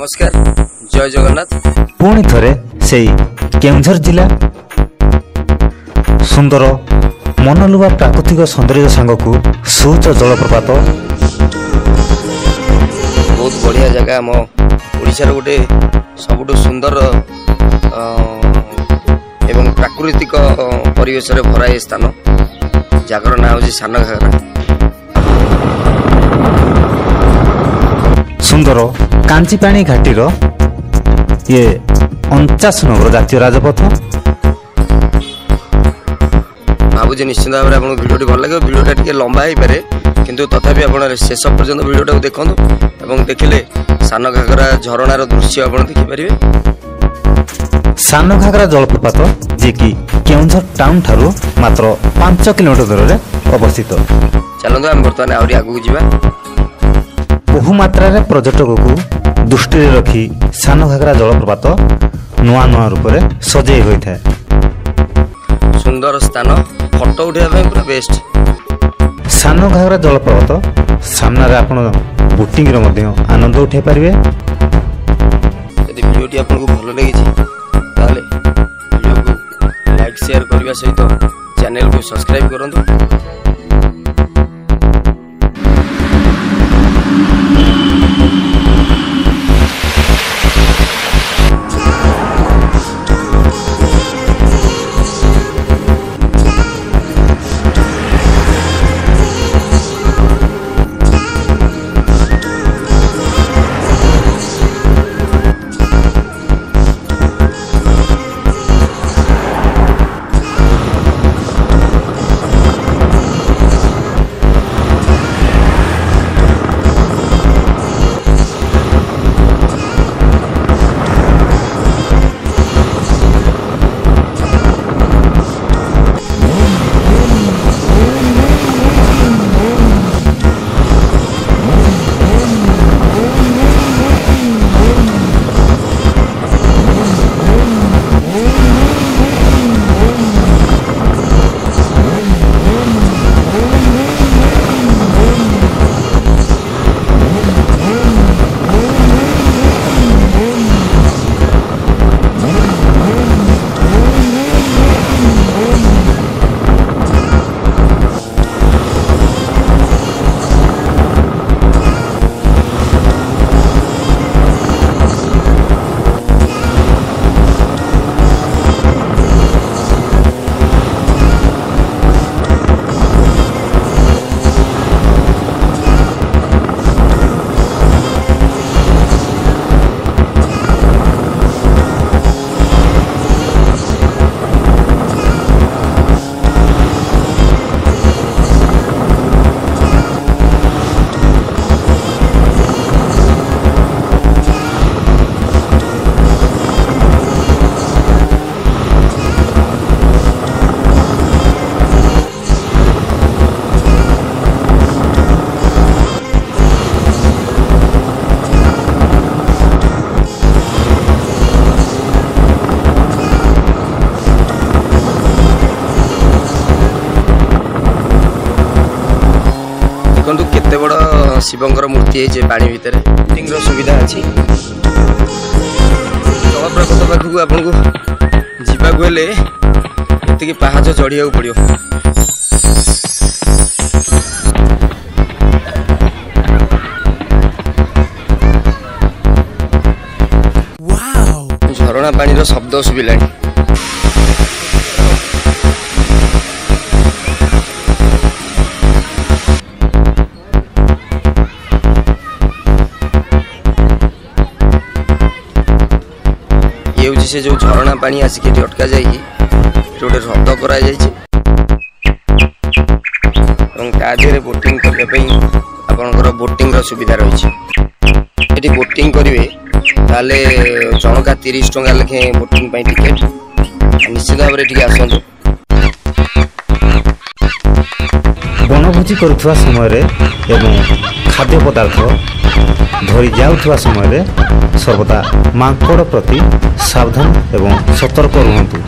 नमस्कार जय जगन्नाथ। पुणी थरे सेई केउंझर जिला सुंदर मनलुवा प्राकृतिक सौंदर्य सांगकू सुउच्च जलप्रपात बहुत बढ़िया जगह आम ओडिशार गोटे सबुठु सुंदर एवं प्राकृतिक परिवेश रे भरा ए स्थान जगर ना होची सान घागरा। सुंदर कांचीपाणी घाटीर ये 49 नंबर जातीय राजपथ। भावुँ निश्चित भाव में आपको भिडियो भल लगे। भिडियोटा टे लंबा हो पारे किंतु तथापि आप शेष पर्यंत भिडियोटा देखूँ और देखिले सान घागरा झरणार दृश्य आप देखिपारे। सान घागरा जलप्रपात जे कि केउंझर टाउन ठारू मात्र 5 किलोमीटर दूर में अवस्थित। चलते आम बर्तमान आहरी आगू जावा। बहु मात्रा रे पर्यटक को दृष्टि रखी सान घागरा जलप्रपात नुआ नुआ रूप में सजे होता है। सुंदर स्थान फोटो उठाइबा पूरा बेस्ट। सान घागरा जलप्रपात सामने आपण बोटिंग रो मध्य आनंद उठाई पारिबे। यदि वीडियोटी आपको भल लगी ताले वीडियो को लाइक शेयर करने सहित चैनल को सब्सक्राइब करूँ। देखो केते बड़ शिवंकर मूर्ति है पानी भितर बोटिंग सुविधा अच्छी। जलप्रपात पाखक आपन को जीवाक हेले एतिकी पहाच चढ़िया पड़ो। झरणा पानी शब्द शुभिला। ये हूँ से जो झरणा पानी आसिक अटका जाए गोटे ह्रद कर बोटिंग करने आपंकर बोटिंग सुविधा रही। ये बोटिंग करेंगे ताले जनका 30 टंका लेखे बोटिंग टिकेट निश्चित भाव में आसतु। बनभोजी करुवा समय एवं खाद्य पदार्थ धरी जाउथवा समय सर्वदा मांकड़ प्रति सावधान एवं सतर्क रुहंतु।